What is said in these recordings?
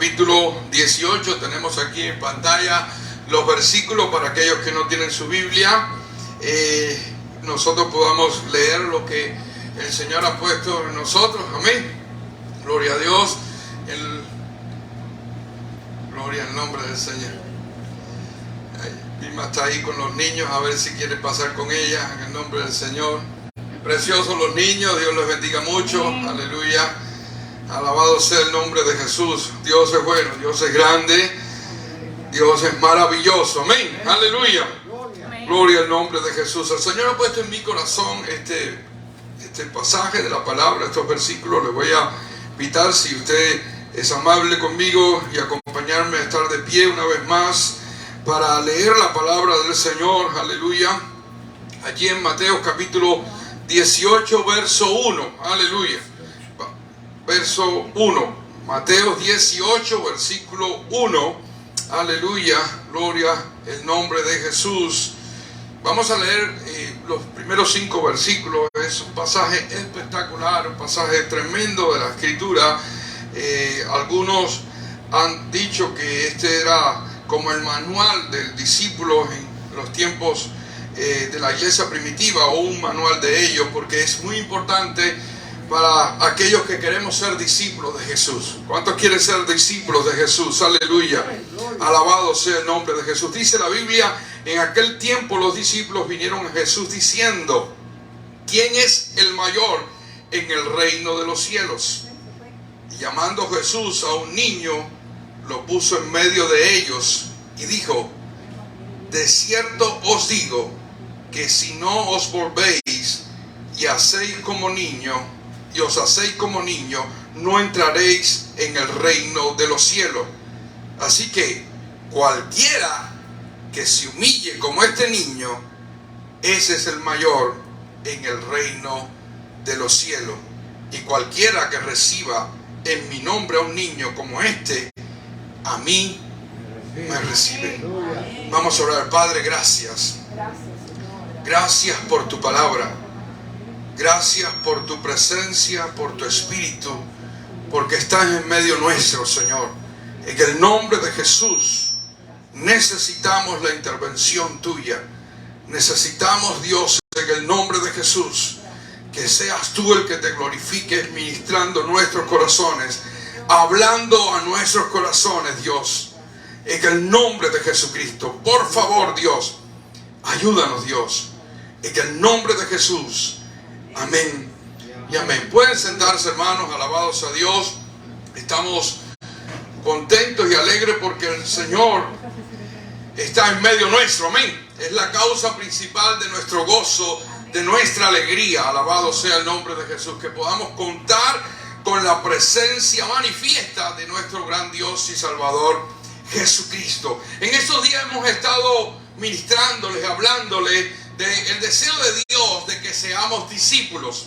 capítulo 18. Tenemos aquí en pantalla los versículos para aquellos que no tienen su Biblia. Nosotros podamos leer lo que el Señor ha puesto en nosotros. Amén. Gloria a Dios. Gloria al nombre del Señor. Vilma está ahí con los niños, a ver si quiere pasar con ella en el nombre del Señor. Preciosos los niños, Dios les bendiga mucho. Aleluya. Alabado sea el nombre de Jesús. Dios es bueno, Dios es grande, Dios es maravilloso. Amén. Aleluya. Gloria al nombre de Jesús. El Señor ha puesto en mi corazón este pasaje de la palabra, estos versículos. Le voy a invitar, si usted es amable conmigo, y acompañarme a estar de pie una vez más para leer la palabra del Señor. Aleluya. Allí en Mateo capítulo 18, verso 1. Aleluya. Verso 1. Mateo 18, versículo 1. Aleluya. Gloria el nombre de Jesús. Vamos a leer los primeros 5 versículos. Es un pasaje espectacular, un pasaje tremendo de la Escritura. Algunos han dicho que este era como el manual del discípulo en los tiempos de la iglesia primitiva, o un manual de ellos, porque es muy importante para aquellos que queremos ser discípulos de Jesús. ¿Cuántos quieren ser discípulos de Jesús? Aleluya. Alabado sea el nombre de Jesús. Dice la Biblia, en aquel tiempo los discípulos vinieron a Jesús diciendo: ¿quién es el mayor en el reino de los cielos? Y llamando Jesús a un niño, lo puso en medio de ellos y dijo: de cierto os digo que si no os volvéis y hacéis como niño, y os hacéis como niño, no entraréis en el reino de los cielos. Así que cualquiera que se humille como este niño, ese es el mayor en el reino de los cielos. Y cualquiera que reciba en mi nombre a un niño como este, a mí me recibe. Vamos a orar. Padre, gracias. Gracias por tu palabra. Gracias por tu presencia, por tu espíritu, porque estás en medio nuestro, Señor. En el nombre de Jesús necesitamos la intervención tuya. Necesitamos, Dios, en el nombre de Jesús, que seas tú el que te glorifiques, ministrando nuestros corazones, hablando a nuestros corazones, Dios, en el nombre de Jesucristo. Por favor, Dios, ayúdanos, Dios, en el nombre de Jesús. Amén y amén. Pueden sentarse, hermanos. Alabados a Dios. Estamos contentos y alegres porque el Señor está en medio nuestro. Amén. Es la causa principal de nuestro gozo, de nuestra alegría. Alabado sea el nombre de Jesús. Que podamos contar con la presencia manifiesta de nuestro gran Dios y Salvador Jesucristo. En estos días hemos estado ministrándoles, hablándoles del deseo de Dios de que seamos discípulos.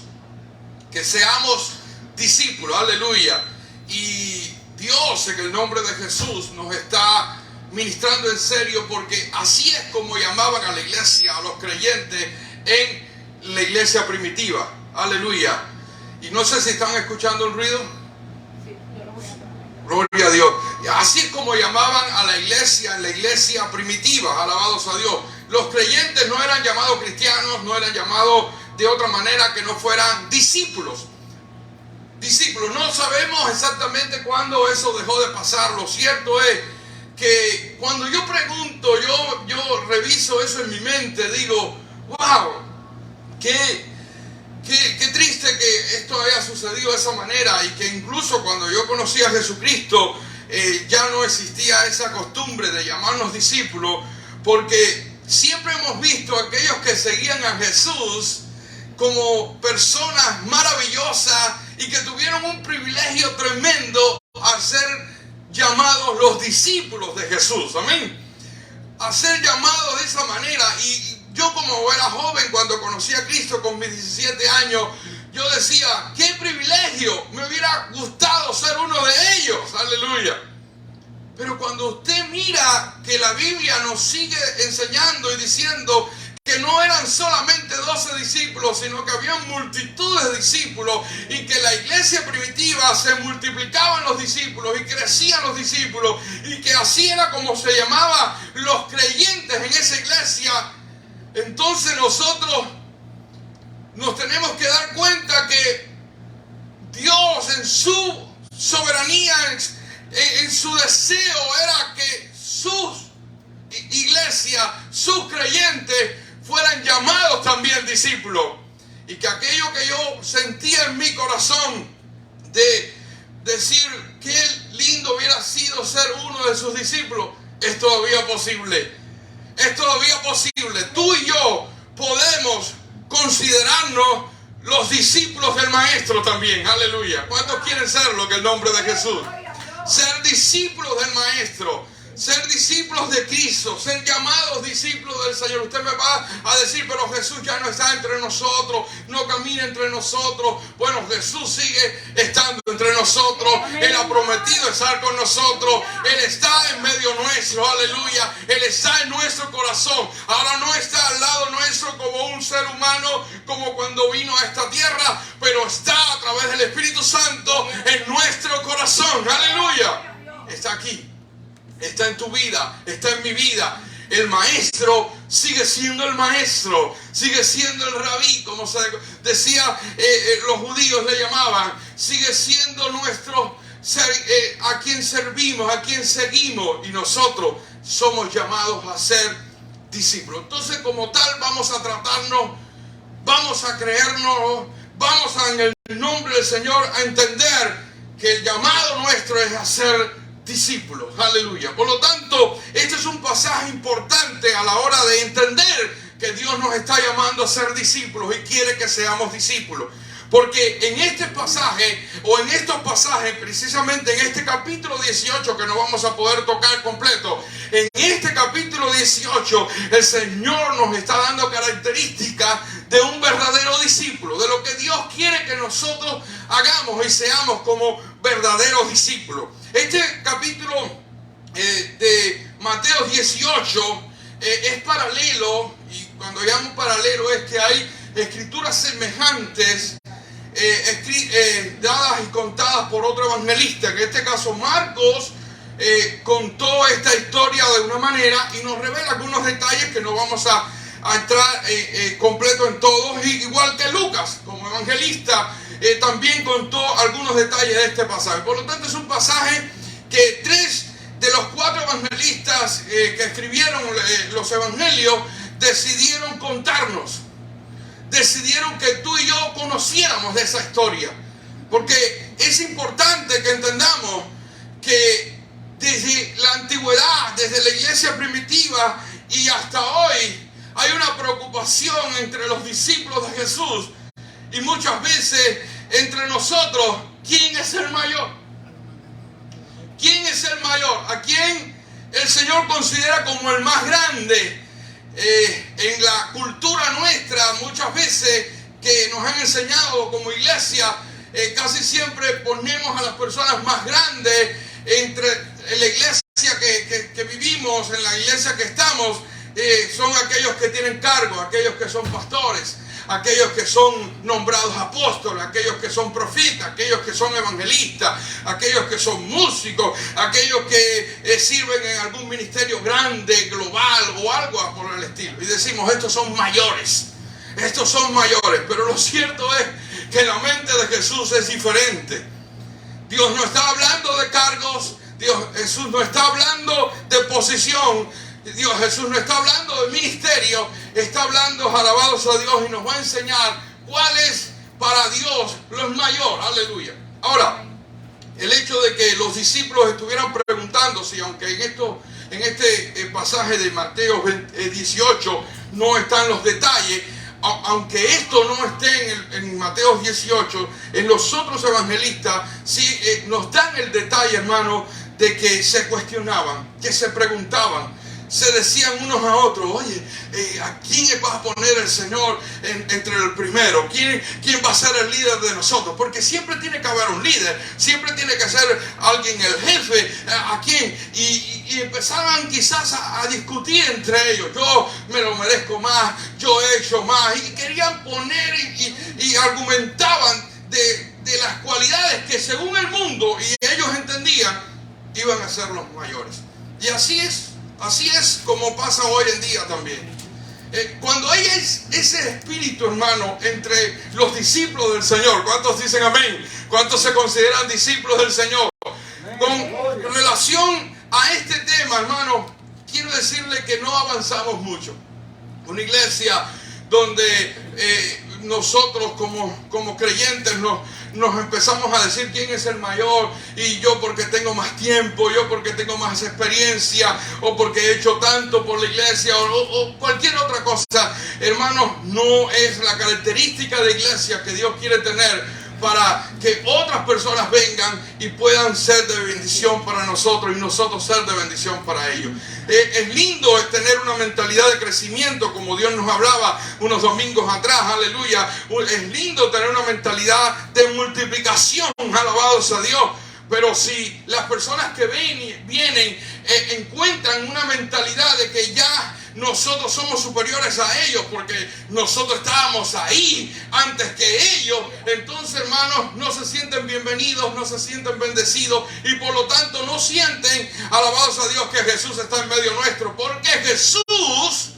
Que seamos discípulos. Aleluya. Y Dios, en el nombre de Jesús, nos está ministrando en serio, porque así es como llamaban a la iglesia, a los creyentes en la iglesia primitiva. Aleluya. Y no sé si están escuchando el ruido. Gloria a Dios. Así es como llamaban a la iglesia en la iglesia primitiva. Alabados a Dios. Los creyentes no eran llamados cristianos, no eran llamados de otra manera que no fueran discípulos. Discípulos. No sabemos exactamente cuándo eso dejó de pasar. Lo cierto es que cuando yo pregunto, yo reviso eso en mi mente, digo: wow, qué triste que esto haya sucedido de esa manera, y que incluso cuando yo conocí a Jesucristo ya no existía esa costumbre de llamarnos discípulos, porque siempre hemos visto a aquellos que seguían a Jesús como personas maravillosas y que tuvieron un privilegio tremendo a ser llamados los discípulos de Jesús. Amén. A ser llamados de esa manera. Y yo, como era joven cuando conocí a Cristo con mis 17 años, yo decía: qué privilegio, me hubiera gustado ser uno de ellos. Aleluya. Pero cuando usted mira que la Biblia nos sigue enseñando y diciendo que no eran solamente 12 discípulos, sino que había multitudes de discípulos, y que la iglesia primitiva se multiplicaban los discípulos y crecían los discípulos, y que así era como se llamaba los creyentes en esa iglesia. Entonces nosotros nos tenemos que dar cuenta que Dios en su soberanía, en su deseo, era que sus iglesias, sus creyentes fueran llamados también discípulos, y que aquello que yo sentía en mi corazón de decir qué lindo hubiera sido ser uno de sus discípulos, es todavía posible. Es todavía posible. Tú y yo podemos considerarnos los discípulos del Maestro también. Aleluya. ¿Cuántos quieren serlo en el nombre de Jesús? Ser discípulos del Maestro, ser discípulos de Cristo, ser llamados discípulos del Señor. Usted me va a decir, pero Jesús ya no está entre nosotros, no camina entre nosotros. Bueno, Jesús sigue estando entre nosotros. Él ha prometido estar con nosotros. Él está en medio nuestro, aleluya. Él está en nuestro corazón. Ahora no está al lado nuestro como un ser humano, como cuando vino a esta tierra, pero está a través del Espíritu Santo en nuestro corazón, aleluya. Está aquí. Está en tu vida, está en mi vida. El maestro sigue siendo el maestro, sigue siendo el rabí, como se decía, los judíos le llamaban. Sigue siendo nuestro, a quien servimos, a quien seguimos, y nosotros somos llamados a ser discípulos. Entonces, como tal, vamos a tratarnos, vamos a creernos, vamos a, en el nombre del Señor, a entender que el llamado nuestro es a ser discípulos, aleluya. Por lo tanto, este es un pasaje importante a la hora de entender que Dios nos está llamando a ser discípulos y quiere que seamos discípulos. Porque en este pasaje, o en estos pasajes, precisamente en este capítulo 18, que no vamos a poder tocar completo, en este capítulo 18, el Señor nos está dando características de un verdadero discípulo, de lo que Dios quiere que nosotros hagamos y seamos como verdaderos discípulos. Este capítulo de Mateo 18 es paralelo, y cuando llamo paralelo es que hay escrituras semejantes dadas y contadas por otro evangelista. En este caso Marcos contó esta historia de una manera y nos revela algunos detalles que no vamos a entrar completo en todos, igual que Lucas como evangelista también contó algunos detalles de este pasaje. Por lo tanto, es un pasaje que 3 de los 4 evangelistas que escribieron los evangelios decidieron contarnos. Decidieron que tú y yo conociéramos de esa historia, porque es importante que entendamos que desde la antigüedad, desde la iglesia primitiva y hasta hoy, hay una preocupación entre los discípulos de Jesús y muchas veces entre nosotros. ¿Quién es el mayor? ¿Quién es el mayor? ¿A quién el Señor considera como el más grande? En la cultura nuestra, muchas veces que nos han enseñado como iglesia, casi siempre ponemos a las personas más grandes entre la iglesia que vivimos, en la iglesia que estamos, son aquellos que tienen cargo, aquellos que son pastores, aquellos que son nombrados apóstoles, aquellos que son profetas, aquellos que son evangelistas, aquellos que son músicos, aquellos que sirven en algún ministerio grande, global o algo por el estilo. Y decimos, estos son mayores, pero lo cierto es que la mente de Jesús es diferente. Dios no está hablando de cargos, Jesús no está hablando de posición, Jesús no está hablando de ministerio, está hablando, alabados a Dios, y nos va a enseñar cuál es para Dios lo mayor, aleluya. Ahora, el hecho de que los discípulos estuvieran preguntándose, aunque en este pasaje de Mateo 18 no están los detalles, aunque esto no esté en Mateo 18, en los otros evangelistas sí nos dan el detalle, hermano, de que se cuestionaban, que se preguntaban, se decían unos a otros, oye, ¿a quién va a poner el Señor entre el primero? ¿Quién va a ser el líder de nosotros? Porque siempre tiene que haber un líder, siempre tiene que ser alguien el jefe. ¿A quién? Y y empezaban quizás a discutir entre ellos. Yo me lo merezco más, yo he hecho más. Y querían poner y argumentaban de las cualidades que según el mundo y ellos entendían iban a ser los mayores. Y así es como pasa hoy en día también. Cuando hay ese espíritu, hermano, entre los discípulos del Señor, ¿cuántos dicen amén? ¿Cuántos se consideran discípulos del Señor? Con relación a este tema, hermano, quiero decirle que no avanzamos mucho. Una iglesia donde nosotros como creyentes nos empezamos a decir quién es el mayor, y yo porque tengo más tiempo, yo porque tengo más experiencia, o porque he hecho tanto por la iglesia, o cualquier otra cosa. Hermanos, no es la característica de iglesia que Dios quiere tener para que otras personas vengan y puedan ser de bendición para nosotros y nosotros ser de bendición para ellos. Es lindo tener una mentalidad de crecimiento como Dios nos hablaba unos domingos atrás, aleluya. Es lindo tener una mentalidad de multiplicación, alabados a Dios. Pero si las personas que vienen encuentran una mentalidad de que ya nosotros somos superiores a ellos porque nosotros estábamos ahí antes que ellos, entonces, hermanos, no se sienten bienvenidos, no se sienten bendecidos, y por lo tanto no sienten, alabados a Dios, que Jesús está en medio nuestro, porque Jesús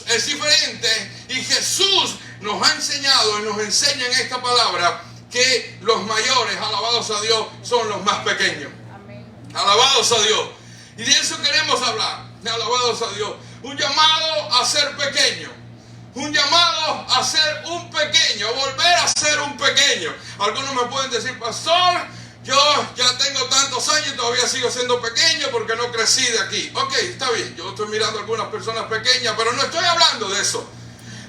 es diferente, y Jesús nos ha enseñado y nos enseña en esta palabra que los mayores, alabados a Dios, son los más pequeños. Amén. Alabados a Dios. Y de eso queremos hablar. Alabados a Dios. Un llamado a ser pequeño. Un llamado a ser un pequeño. Volver a ser un pequeño. Algunos me pueden decir, pastor, yo ya tengo tantos años y todavía sigo siendo pequeño porque no crecí de aquí. Ok, está bien. Yo estoy mirando a algunas personas pequeñas, pero no estoy hablando de eso.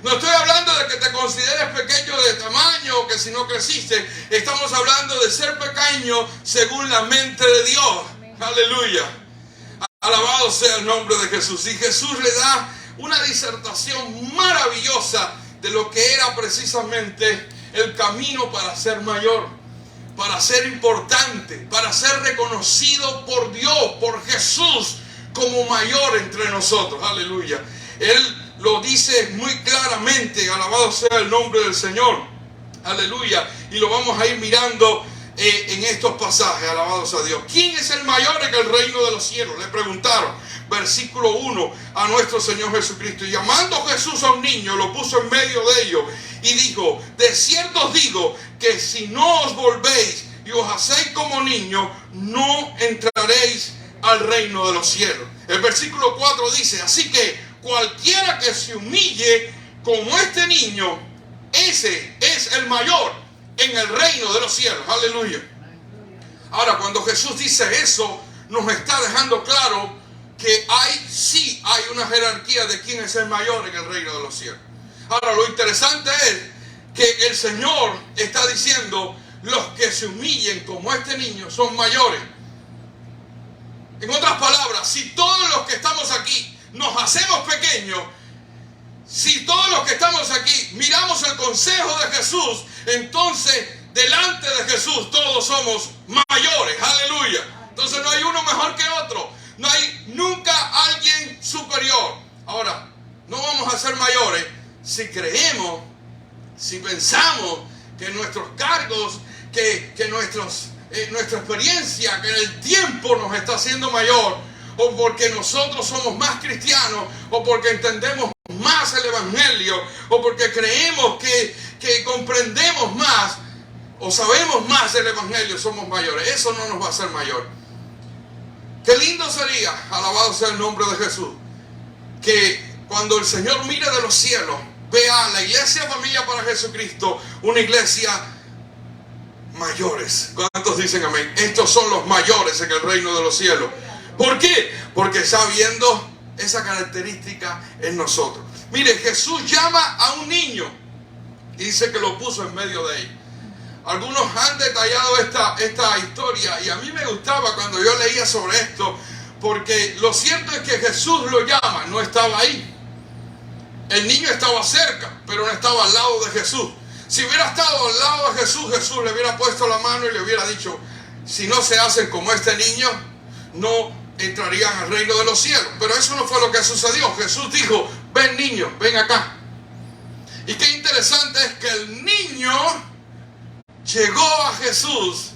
No estoy hablando de que te consideres pequeño de tamaño o que si no creciste. Estamos hablando de ser pequeño según la mente de Dios. Amén. Aleluya. Alabado sea el nombre de Jesús. Y Jesús le da una disertación maravillosa de lo que era precisamente el camino para ser mayor, para ser importante, para ser reconocido por Dios, por Jesús, como mayor entre nosotros. Aleluya. Él lo dice muy claramente, alabado sea el nombre del Señor, aleluya, y lo vamos a ir mirando en estos pasajes, alabados a Dios. ¿Quién es el mayor en el reino de los cielos?, le preguntaron, versículo 1, a nuestro Señor Jesucristo. Y llamando Jesús a un niño, lo puso en medio de ellos y dijo, de cierto os digo que si no os volvéis y os hacéis como niños, no entraréis al reino de los cielos. El versículo 4 dice, así que cualquiera que se humille como este niño, ese es el mayor en el reino de los cielos. Aleluya. Ahora, cuando Jesús dice eso, nos está dejando claro que hay una jerarquía de quién es el mayor en el reino de los cielos. Ahora, lo interesante es que el Señor está diciendo, los que se humillen como este niño son mayores. En otras palabras, si todos los que estamos aquí nos hacemos pequeños, si todos los que estamos aquí miramos el consejo de Jesús, entonces delante de Jesús todos somos mayores. Aleluya. Entonces no hay uno mejor que otro, no hay nunca alguien superior. Ahora, no vamos a ser mayores si creemos, si pensamos que nuestros cargos, que nuestra experiencia, que en el tiempo nos está haciendo mayor, o porque nosotros somos más cristianos, o porque entendemos más el evangelio, o porque creemos que comprendemos más, o sabemos más del evangelio, somos mayores. Eso no nos va a hacer mayor. Qué lindo sería, alabado sea el nombre de Jesús, que cuando el Señor mire de los cielos, vea la iglesia Familia para Jesucristo, una iglesia mayores. ¿Cuántos dicen amén? Estos son los mayores en el reino de los cielos. ¿Por qué? Porque está viendo esa característica en nosotros. Mire, Jesús llama a un niño y dice que lo puso en medio de ellos. Algunos han detallado esta historia, y a mí me gustaba cuando yo leía sobre esto, porque lo cierto es que Jesús lo llama, no estaba ahí. El niño estaba cerca, pero no estaba al lado de Jesús. Si hubiera estado al lado de Jesús, Jesús le hubiera puesto la mano y le hubiera dicho, si no se hacen como este niño, no entrarían al reino de los cielos. Pero eso no fue lo que sucedió. Jesús dijo, ven niño, ven acá. Y qué interesante es que el niño llegó a Jesús.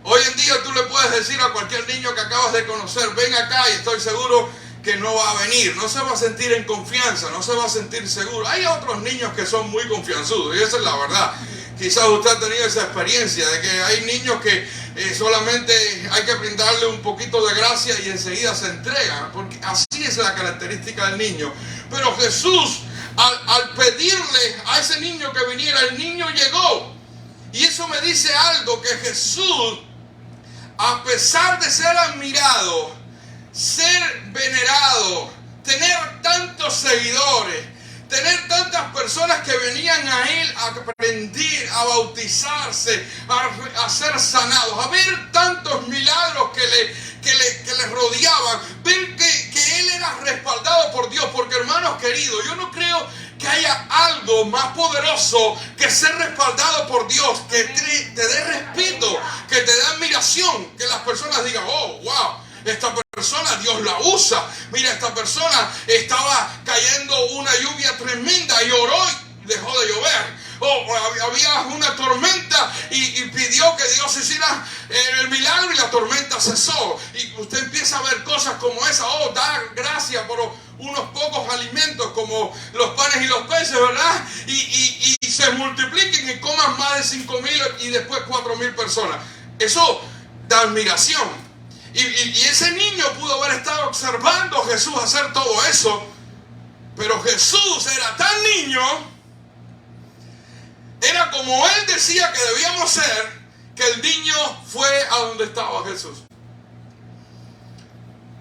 Hoy en día tú le puedes decir a cualquier niño que acabas de conocer, ven acá, y estoy seguro que no va a venir, no se va a sentir en confianza, no se va a sentir seguro. Hay otros niños que son muy confianzudos, y esa es la verdad. Quizás usted ha tenido esa experiencia de que hay niños que solamente hay que brindarle un poquito de gracia y enseguida se entregan, porque así es la característica del niño. Pero Jesús, al pedirle a ese niño que viniera, el niño llegó. Y eso me dice algo, que Jesús, a pesar de ser admirado, ser venerado, tener tantos seguidores, tener tantas personas que venían a él a aprender, a bautizarse, a ser sanados, a ver tantos milagros que le rodeaban, ver que él era respaldado por Dios, porque hermanos queridos, yo no creo que haya algo más poderoso que ser respaldado por Dios, que te dé respeto, que te dé admiración, que las personas digan, oh, wow, esta persona Dios la usa. Mira, esta persona estaba cayendo una lluvia tremenda y oró y dejó de llover. O había una tormenta y pidió que Dios hiciera el milagro y la tormenta cesó. Y usted empieza a ver cosas como esa. Oh, dar gracias por unos pocos alimentos como los panes y los peces, ¿verdad? Y se multipliquen y coman más de 5,000 y después 4,000 personas. Eso da admiración. Y ese niño pudo haber estado observando a Jesús hacer todo eso, pero Jesús era tan niño, era como él decía que debíamos ser, que el niño fue a donde estaba Jesús.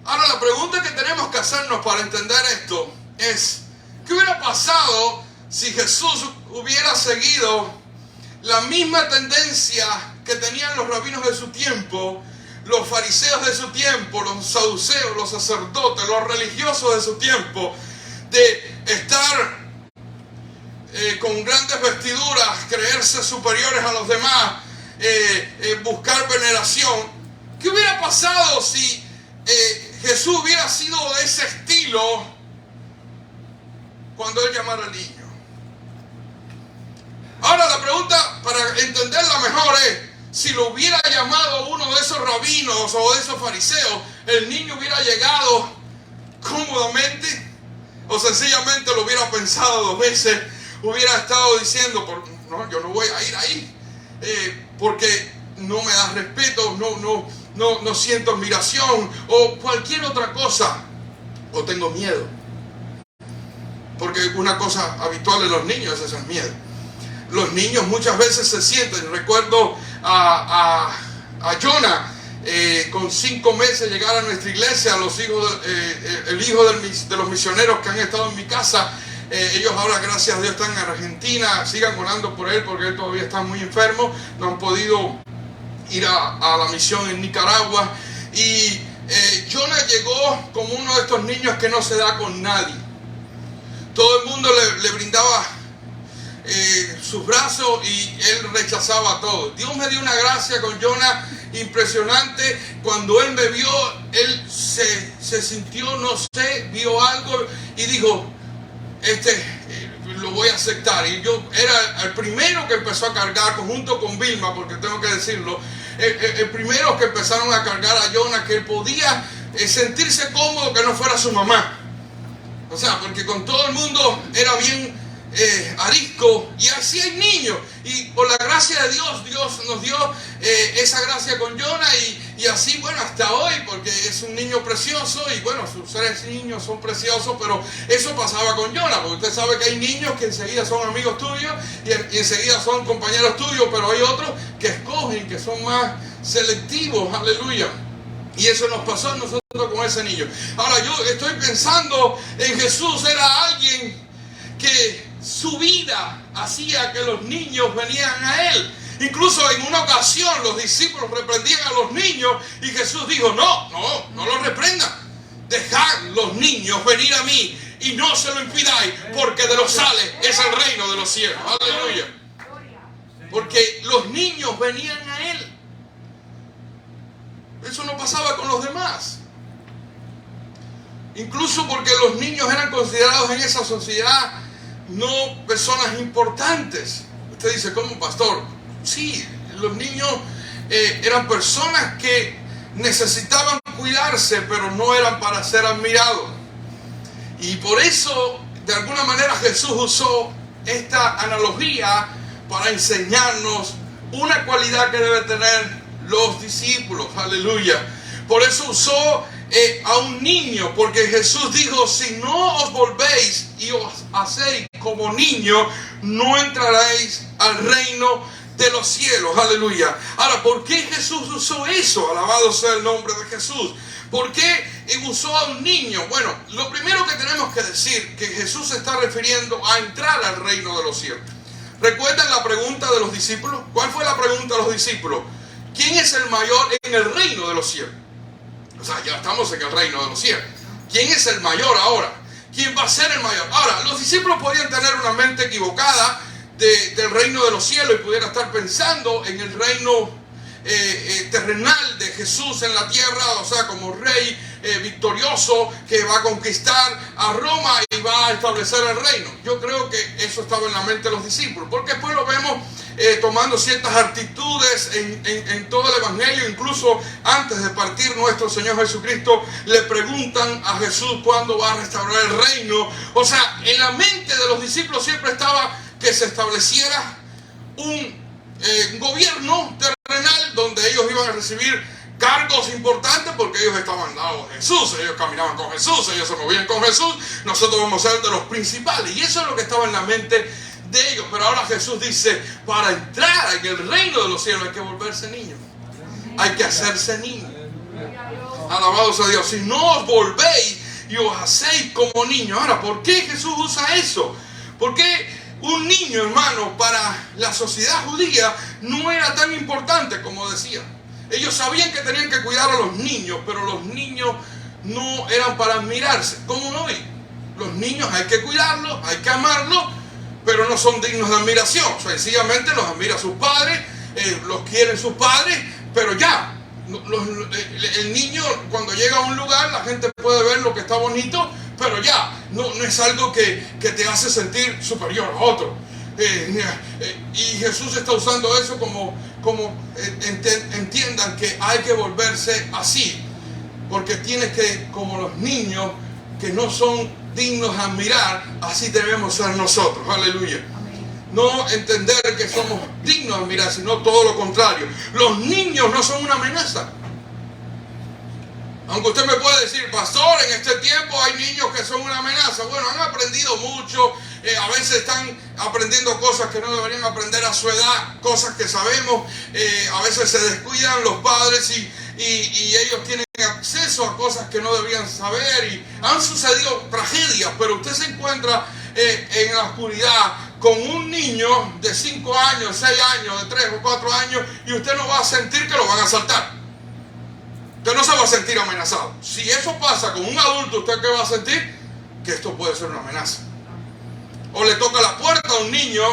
Ahora la pregunta que tenemos que hacernos para entender esto es, ¿qué hubiera pasado si Jesús hubiera seguido la misma tendencia que tenían los rabinos de su tiempo, los fariseos de su tiempo, los saduceos, los sacerdotes, los religiosos de su tiempo, de estar con grandes vestiduras, creerse superiores a los demás, buscar veneración? ¿Qué hubiera pasado si Jesús hubiera sido de ese estilo cuando él llamara al niño? Ahora la pregunta, para entenderla mejor, es, si lo hubiera llamado uno de esos rabinos o de esos fariseos, ¿el niño hubiera llegado cómodamente? ¿O sencillamente lo hubiera pensado 2 veces? Hubiera estado diciendo, no, yo no voy a ir ahí, porque no me da respeto, no siento admiración, o cualquier otra cosa, o tengo miedo. Porque una cosa habitual en los niños es el miedo. Los niños muchas veces se sienten. Recuerdo a Jonah, con 5 meses llegar a nuestra iglesia, el hijo de los misioneros que han estado en mi casa. Ellos ahora, gracias a Dios, están en Argentina. Sigan orando por él porque él todavía está muy enfermo. No han podido ir a la misión en Nicaragua. Y Jonah llegó como uno de estos niños que no se da con nadie. Todo el mundo le brindaba sus brazos y él rechazaba todo. Dios me dio una gracia con Jonah impresionante. Cuando él me vio, él se sintió, no sé, vio algo y dijo, lo voy a aceptar. Y yo era el primero que empezó a cargar, junto con Vilma, porque tengo que decirlo, el primero que empezaron a cargar a Jonah, que él podía sentirse cómodo que no fuera su mamá. O sea, porque con todo el mundo era bien arisco, y así hay niños, y por la gracia de Dios, Dios nos dio esa gracia con Jonah, y así, bueno, hasta hoy, porque es un niño precioso, y bueno, sus 3 niños son preciosos, pero eso pasaba con Jonah, porque usted sabe que hay niños que enseguida son amigos tuyos, y enseguida son compañeros tuyos, pero hay otros que escogen, que son más selectivos, aleluya. Y eso nos pasó a nosotros con ese niño. Ahora yo estoy pensando en Jesús, era alguien que su vida hacía que los niños venían a él. Incluso en una ocasión los discípulos reprendían a los niños y Jesús dijo, no los reprendan. Dejad los niños venir a mí y no se lo impidáis, porque de los sale es el reino de los cielos. Aleluya. Porque los niños venían a él. Eso no pasaba con los demás. incluso porque los niños eran considerados en esa sociedad no personas importantes. Usted dice, ¿cómo, pastor? Sí, los niños eran personas que necesitaban cuidarse, pero no eran para ser admirados. Y por eso, de alguna manera, Jesús usó esta analogía para enseñarnos una cualidad que deben tener los discípulos. Aleluya. Por eso usó a un niño, porque Jesús dijo, si no os volvéis y os hacéis como niños, no entraréis al reino de los cielos. Aleluya. Ahora, ¿por qué Jesús usó eso? Alabado sea el nombre de Jesús. ¿Por qué usó a un niño? Bueno, lo primero que tenemos que decir, que Jesús se está refiriendo a entrar al reino de los cielos. ¿Recuerdan la pregunta de los discípulos? ¿Cuál fue la pregunta de los discípulos? ¿Quién es el mayor en el reino de los cielos? O sea, ya estamos en el reino de los cielos. ¿Quién es el mayor ahora? ¿Quién va a ser el mayor? Ahora, los discípulos podrían tener una mente equivocada del reino de los cielos y pudieran estar pensando en el reino terrenal de Jesús en la tierra, o sea, como rey victorioso que va a conquistar a Roma y va a establecer el reino. Yo creo que eso estaba en la mente de los discípulos, porque después lo vemos tomando ciertas actitudes en todo el evangelio. Incluso antes de partir, nuestro Señor Jesucristo le preguntan a Jesús cuándo va a restaurar el reino. O sea, en la mente de los discípulos siempre estaba que se estableciera un gobierno terrenal donde ellos iban a recibir cargos importantes, porque ellos estaban al lado de Jesús, ellos caminaban con Jesús, ellos se movían con Jesús. Nosotros vamos a ser de los principales, y eso es lo que estaba en la mente de ellos. Pero ahora Jesús dice, para entrar en el reino de los cielos hay que volverse niño, hay que hacerse niño. Alabados a Dios. Si no os volvéis y os hacéis como niños. Ahora, ¿por qué Jesús usa eso? Porque un niño, hermano, para la sociedad judía no era tan importante como decía. Ellos sabían que tenían que cuidar a los niños, pero los niños no eran para admirarse. ¿Cómo hoy? Los niños hay que cuidarlos, hay que amarlos, pero no son dignos de admiración. Sencillamente los admira sus padres, los quieren sus padres, pero ya. El niño, cuando llega a un lugar, la gente puede ver lo que está bonito, pero ya, no es algo que te hace sentir superior a otro. Y Jesús está usando eso como entiendan que hay que volverse así, porque tienes que, como los niños que no son dignos de admirar, así debemos ser nosotros. Aleluya. No entender que somos dignos de admirar, sino todo lo contrario. Los niños no son una amenaza. Aunque usted me puede decir, pastor, en este tiempo hay niños que son una amenaza. Bueno, han aprendido mucho, a veces están aprendiendo cosas que no deberían aprender a su edad, cosas que sabemos, a veces se descuidan los padres y ellos tienen acceso a cosas que no deberían saber, y han sucedido tragedias, pero usted se encuentra en la oscuridad con un niño de 5 años, 6 años, de 3 o 4 años, y usted no va a sentir que lo van a asaltar. Usted no se va a sentir amenazado. Si eso pasa con un adulto, ¿usted qué va a sentir? Que esto puede ser una amenaza. O le toca la puerta a un niño,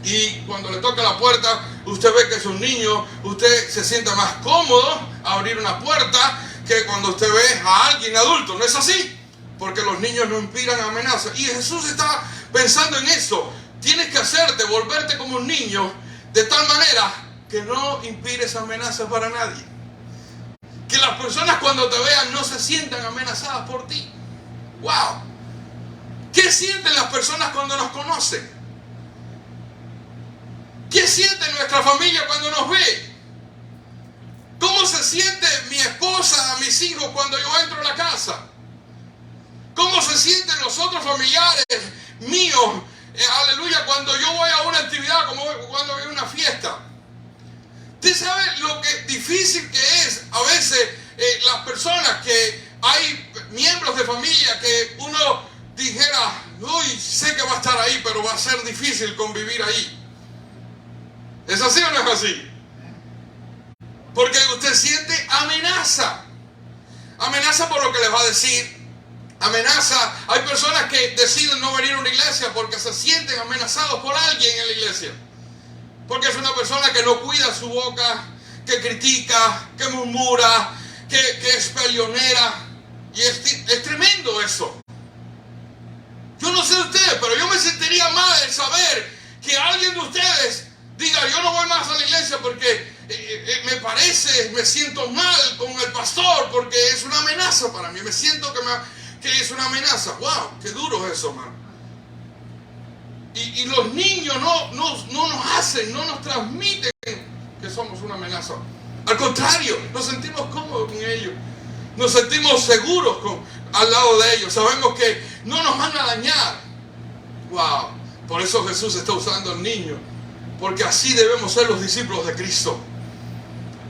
y cuando le toca la puerta, usted ve que es un niño, usted se siente más cómodo a abrir una puerta que cuando usted ve a alguien adulto. ¿No es así? Porque los niños no inspiran amenaza. Y Jesús está pensando en eso. Tienes que volverte como un niño, de tal manera que no inspires amenaza para nadie. Que las personas cuando te vean no se sientan amenazadas por ti. ¡Wow! ¿Qué sienten las personas cuando nos conocen? ¿Qué siente nuestra familia cuando nos ve? ¿Cómo se siente mi esposa, mis hijos cuando yo entro a la casa? ¿Cómo se sienten los otros familiares míos? Aleluya, cuando yo voy a una actividad, como cuando voy a una fiesta. Usted sabe lo que difícil que es a veces las personas, que hay miembros de familia que uno dijera, uy, sé que va a estar ahí, pero va a ser difícil convivir ahí. ¿Es así o no es así? Porque usted siente amenaza. Amenaza por lo que les va a decir. Amenaza. Hay personas que deciden no venir a una iglesia porque se sienten amenazados por alguien en la iglesia. Porque es una persona que no cuida su boca, que critica, que murmura, que es peleonera. Y es tremendo eso. Yo no sé de ustedes, pero yo me sentiría mal el saber que alguien de ustedes diga, yo no voy más a la iglesia porque me siento mal con el pastor, porque es una amenaza para mí. Me siento que es una amenaza. ¡Wow! ¡Qué duro es eso, man! Y los niños no nos transmiten que somos una amenaza. Al contrario, nos sentimos cómodos con ellos. Nos sentimos seguros al lado de ellos. Sabemos que no nos van a dañar. ¡Wow! Por eso Jesús está usando al niño. Porque así debemos ser los discípulos de Cristo.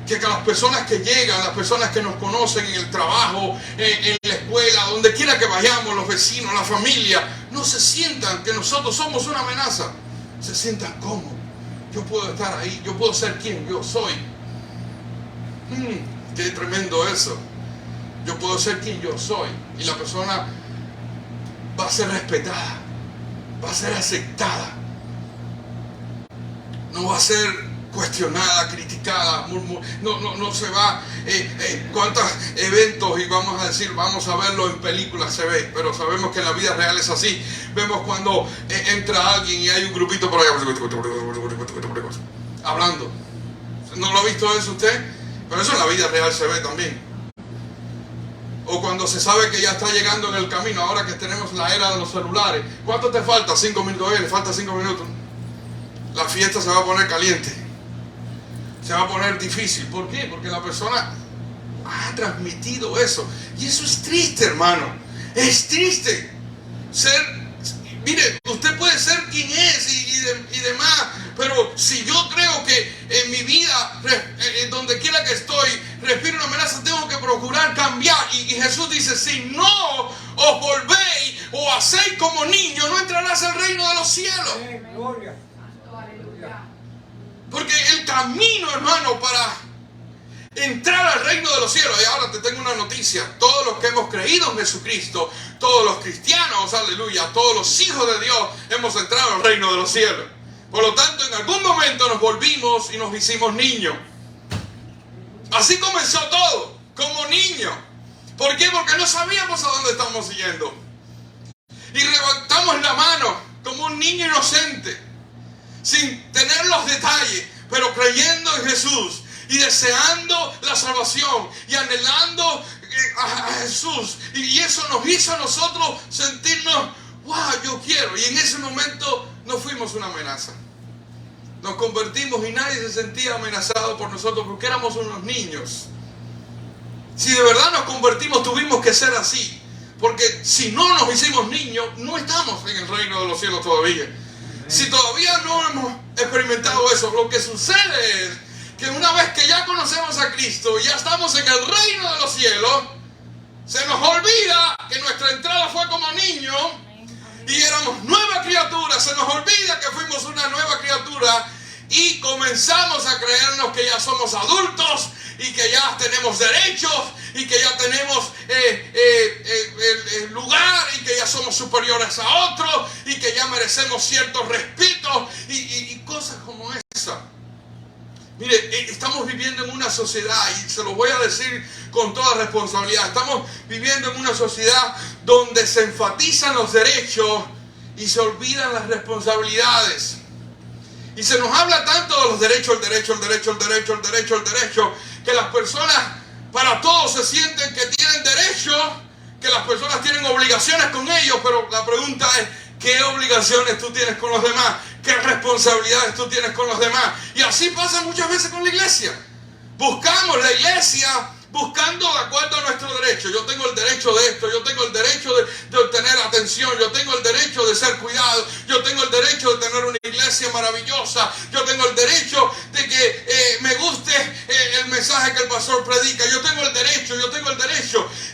Que las personas que llegan, las personas que nos conocen en el trabajo, en la escuela, donde quiera que vayamos, los vecinos, la familia, no se sientan que nosotros somos una amenaza. Se sientan cómodos. Yo puedo estar ahí, yo puedo ser quien yo soy. Qué tremendo eso. Yo puedo ser quien yo soy. Y la persona va a ser respetada, va a ser aceptada. No va a ser cuestionada, criticada, no se va. ¿Cuántos eventos? Y vamos a verlo en películas, se ve, pero sabemos que en la vida real es así. Vemos cuando entra alguien y hay un grupito por allá hablando. ¿No lo ha visto eso usted? Pero eso en la vida real se ve también. O cuando se sabe que ya está llegando en el camino, ahora que tenemos la era de los celulares. ¿Cuánto te falta? 5 minutos. Le falta 5 minutos. La fiesta se va a poner caliente. Se va a poner difícil. ¿Por qué? Porque la persona ha transmitido eso. Y eso es triste, hermano. Es triste. Mire, usted puede ser quien es y demás. Pero si yo creo que en mi vida, donde quiera que estoy, respiro una amenaza, tengo que procurar cambiar. Y Jesús dice, si no os volvéis o hacéis como niños, no entrarás al reino de los cielos. Gloria. Porque el camino, hermano, para entrar al reino de los cielos, y ahora te tengo una noticia, todos los que hemos creído en Jesucristo, todos los cristianos, aleluya, todos los hijos de Dios, hemos entrado al reino de los cielos. Por lo tanto, en algún momento nos volvimos y nos hicimos niños. Así comenzó todo, como niños. ¿Por qué? Porque no sabíamos a dónde estábamos yendo. Y levantamos la mano como un niño inocente, sin tener los detalles, pero creyendo en Jesús y deseando la salvación y anhelando a Jesús. Y eso nos hizo a nosotros sentirnos, wow, yo quiero. Y en ese momento no fuimos una amenaza. Nos convertimos y nadie se sentía amenazado por nosotros porque éramos unos niños. Si de verdad nos convertimos, tuvimos que ser así. Porque si no nos hicimos niños, no estamos en el reino de los cielos todavía. Si todavía no hemos experimentado eso, lo que sucede es que una vez que ya conocemos a Cristo y ya estamos en el reino de los cielos, se nos olvida que nuestra entrada fue como niños y éramos nueva criatura. Se nos olvida que fuimos una nueva criatura y comenzamos a creernos que ya somos adultos y que ya tenemos derechos y que ya tenemos lugar y que ya somos superiores a otros y que ya merecemos ciertos respetos y cosas como esa. Mire, estamos viviendo en una sociedad, y se lo voy a decir con toda responsabilidad, estamos viviendo en una sociedad donde se enfatizan los derechos y se olvidan las responsabilidades. Y se nos habla tanto de los derechos, el derecho, que las personas para todos se sienten que tienen derechos, que las personas tienen obligaciones con ellos, pero la pregunta es, ¿qué obligaciones tú tienes con los demás? ¿Qué responsabilidades tú tienes con los demás? Y así pasa muchas veces con la iglesia. Buscamos la iglesia buscando de acuerdo a nuestro derecho. Yo tengo el derecho de esto, yo tengo el derecho de obtener atención, yo tengo el derecho de ser cuidado, yo tengo el derecho de tener una iglesia maravillosa, yo tengo el derecho de que me guste el mensaje que el pastor predica, yo tengo el derecho.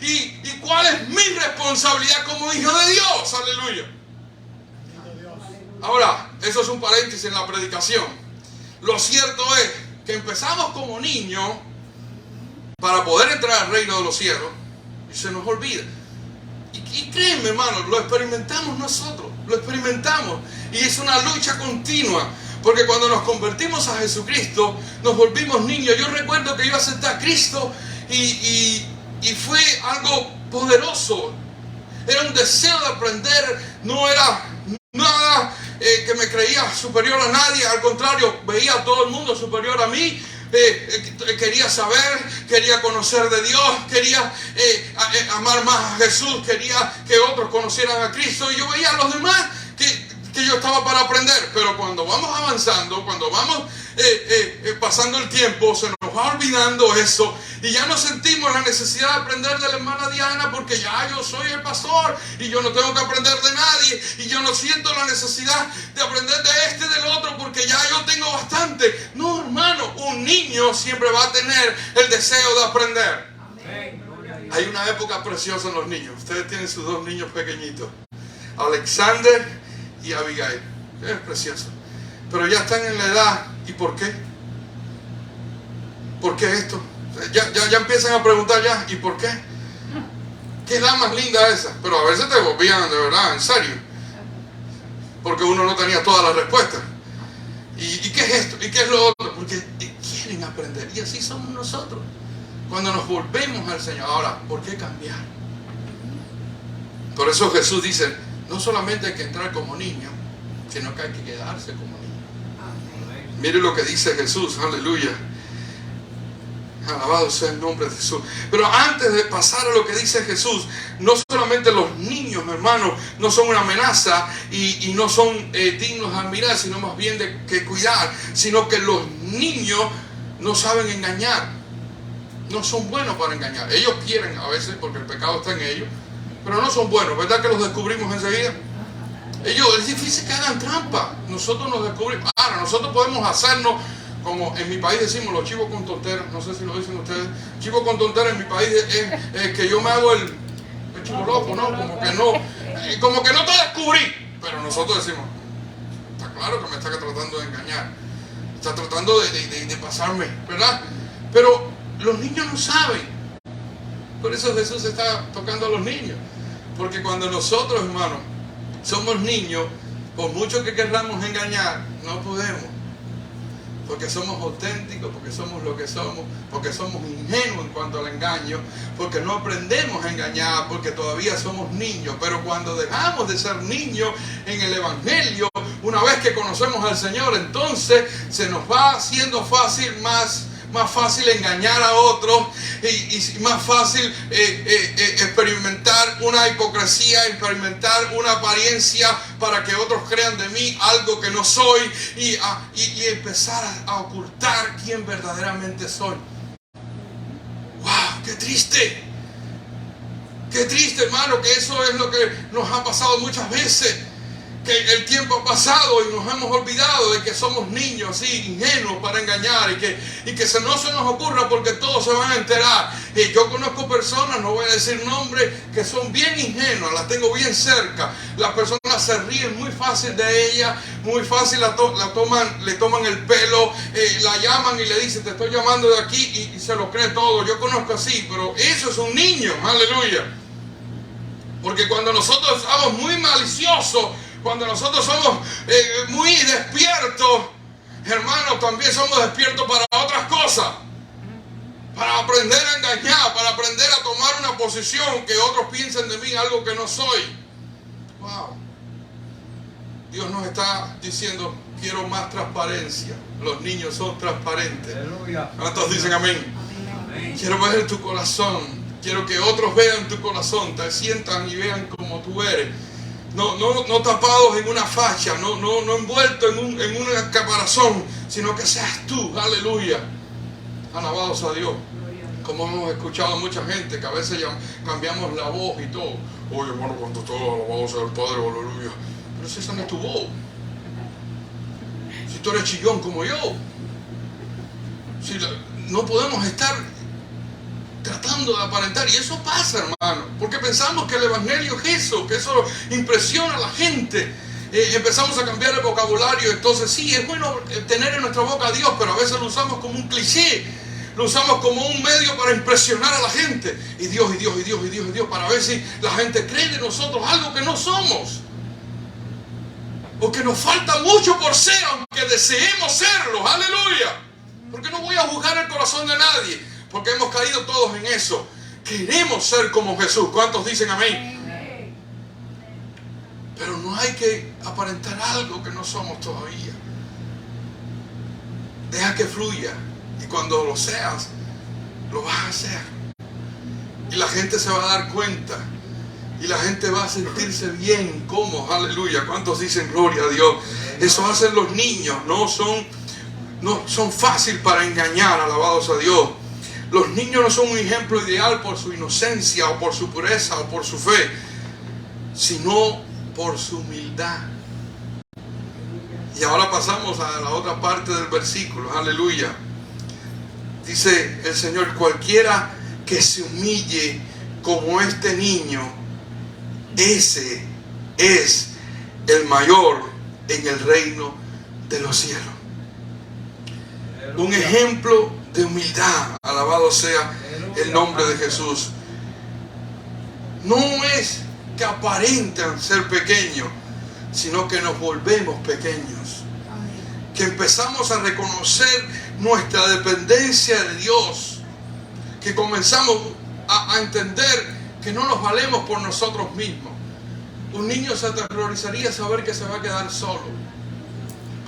¿Y cuál es mi responsabilidad como hijo de Dios? Aleluya. Ahora, eso es un paréntesis en la predicación. Lo cierto es que empezamos como niños para poder entrar al reino de los cielos y se nos olvida. Y créeme, hermano, lo experimentamos nosotros, lo experimentamos. Y es una lucha continua, porque cuando nos convertimos a Jesucristo, nos volvimos niños. Yo recuerdo que yo acepté a Cristo y fue algo poderoso. Era un deseo de aprender, no era nada que me creía superior a nadie, al contrario, veía a todo el mundo superior a mí. Quería saber, quería conocer de Dios, quería amar más a Jesús, quería que otros conocieran a Cristo, y yo veía a los demás que yo estaba para aprender. Pero cuando vamos avanzando, cuando vamos pasando el tiempo, se nos va olvidando eso y ya no sentimos la necesidad de aprender de la hermana Diana, porque ya yo soy el pastor y yo no tengo que aprender de nadie, y yo no siento la necesidad de aprender de este y del otro porque ya yo tengo bastante. No, hermano, un niño siempre va a tener el deseo de aprender. Hay una época preciosa en los niños. Ustedes tienen sus dos niños pequeñitos, Alexander y Abigail. Es precioso. Pero ya están en la edad. ¿Y por qué? ¿Por qué esto? Ya empiezan a preguntar ya. ¿Y por qué? ¿Qué edad más linda esa? Pero a veces te volvían de verdad, en serio. Porque uno no tenía todas las respuestas. ¿Y qué es esto? ¿Y qué es lo otro? Porque quieren aprender. Y así somos nosotros. Cuando nos volvemos al Señor. Ahora, ¿por qué cambiar? Por eso Jesús dice, no solamente hay que entrar como niño, sino que hay que quedarse como niño. Mire lo que dice Jesús, aleluya. Alabado sea el nombre de Jesús. Pero antes de pasar a lo que dice Jesús, no solamente los niños, mi hermano, no son una amenaza y no son dignos de admirar, sino más bien de que cuidar, sino que los niños no saben engañar. No son buenos para engañar. Ellos quieren a veces, porque el pecado está en ellos, pero no son buenos. ¿Verdad que los descubrimos enseguida? Ellos, es difícil que hagan trampa. Nosotros nos descubrimos. Ahora, nosotros podemos hacernos, como en mi país decimos, los chivos con tonteras. No sé si lo dicen ustedes. Chivos con tonteras en mi país es que yo me hago el chivo loco, ¿no? Como que no te descubrí. Pero nosotros decimos, está claro que me está tratando de engañar. Está tratando de pasarme, ¿verdad? Pero los niños no saben. Por eso Jesús está tocando a los niños. Porque cuando nosotros, hermanos, somos niños, por mucho que queramos engañar, no podemos. Porque somos auténticos, porque somos lo que somos, porque somos ingenuos en cuanto al engaño, porque no aprendemos a engañar, porque todavía somos niños. Pero cuando dejamos de ser niños en el Evangelio, una vez que conocemos al Señor, entonces se nos va haciendo más fácil engañar a otros y más fácil experimentar una hipocresía, experimentar una apariencia para que otros crean de mí algo que no soy y empezar a ocultar quién verdaderamente soy. ¡Wow! ¡Qué triste! ¡Qué triste, hermano! Que eso es lo que nos ha pasado muchas veces. Que el tiempo ha pasado y nos hemos olvidado de que somos niños, sí, ingenuos para engañar, y que no se nos ocurra, porque todos se van a enterar. Y yo conozco personas, no voy a decir nombres, que son bien ingenuas, las tengo bien cerca. Las personas se ríen muy fácil de ellas, muy fácil le toman el pelo, la llaman y le dicen, te estoy llamando de aquí, y se lo cree todo. Yo conozco así, pero eso es un niño, aleluya. Porque cuando nosotros estamos muy maliciosos, cuando nosotros somos muy despiertos, hermanos, también somos despiertos para otras cosas. Para aprender a engañar, para aprender a tomar una posición que otros piensen de mí algo que no soy. Wow. Dios nos está diciendo, quiero más transparencia. Los niños son transparentes. ¿Cuántos dicen amén? Amén? Quiero ver tu corazón. Quiero que otros vean tu corazón, te sientan y vean como tú eres. No tapados en una facha, no envueltos en un caparazón, sino que seas tú, aleluya. Alabados a Dios. Como hemos escuchado a mucha gente que a veces ya cambiamos la voz y todo. Oye, hermano, cuando todo alabado sea el Padre, aleluya. Pero si esa no es tu voz. Si tú eres chillón como yo. No podemos estar tratando de aparentar, y eso pasa, hermano, porque pensamos que el Evangelio es eso, que eso impresiona a la gente. Empezamos a cambiar el vocabulario. Entonces sí, es bueno tener en nuestra boca a Dios, pero a veces lo usamos como un cliché, lo usamos como un medio para impresionar a la gente, y Dios, para ver si la gente cree de nosotros algo que no somos, o que nos falta mucho por ser, aunque deseemos serlo, aleluya. Porque no voy a juzgar el corazón de nadie, porque hemos caído todos en eso. queremos ser como Jesús. ¿Cuántos dicen amén? Pero no hay que aparentar algo que no somos todavía. Deja que fluya. Y cuando lo seas, lo vas a hacer. Y la gente se va a dar cuenta. Y la gente va a sentirse bien, cómodos, aleluya. ¿Cuántos dicen gloria a Dios? Eso hacen los niños, no son fácil para engañar, alabados a Dios. Los niños no son un ejemplo ideal por su inocencia o por su pureza o por su fe, sino por su humildad. Y ahora pasamos a la otra parte del versículo, aleluya. Dice el Señor: cualquiera que se humille como este niño, ese es el mayor en el reino de los cielos. Un ejemplo de humildad, alabado sea el nombre de Jesús. No es que aparentan ser pequeños, sino que nos volvemos pequeños. Que empezamos a reconocer nuestra dependencia de Dios. Que comenzamos a entender que no nos valemos por nosotros mismos. Un niño se aterrorizaría saber que se va a quedar solo,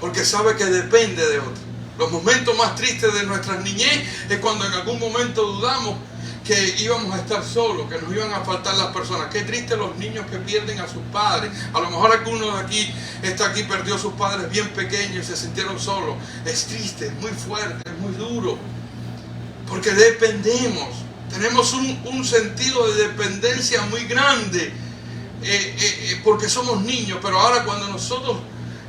porque sabe que depende de otro. Los momentos más tristes de nuestra niñez es cuando en algún momento dudamos que íbamos a estar solos, que nos iban a faltar las personas. Qué triste los niños que pierden a sus padres. A lo mejor alguno de aquí perdió a sus padres bien pequeños y se sintieron solos. Es triste, es muy fuerte, es muy duro, porque dependemos. Tenemos un sentido de dependencia muy grande, porque somos niños. Pero ahora, cuando nosotros,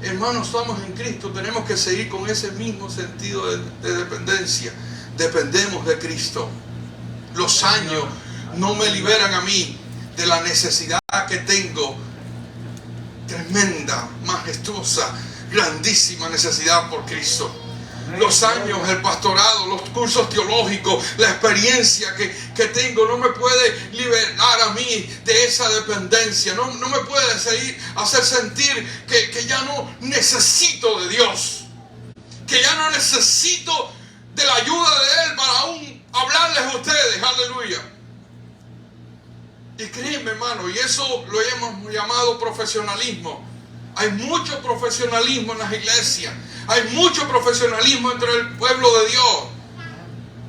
hermanos, estamos en Cristo, tenemos que seguir con ese mismo sentido de dependencia. Dependemos de Cristo. Los años no me liberan a mí de la necesidad que tengo, tremenda, majestuosa, grandísima necesidad por Cristo. Los años, el pastorado, los cursos teológicos, la experiencia que tengo no me puede liberar a mí de esa dependencia. No me puede hacer sentir que ya no necesito de Dios, que ya no necesito de la ayuda de Él para aún hablarles a ustedes, aleluya. Y créeme, hermano, y eso lo hemos llamado profesionalismo. Hay mucho profesionalismo en las iglesias. Hay mucho profesionalismo entre el pueblo de Dios,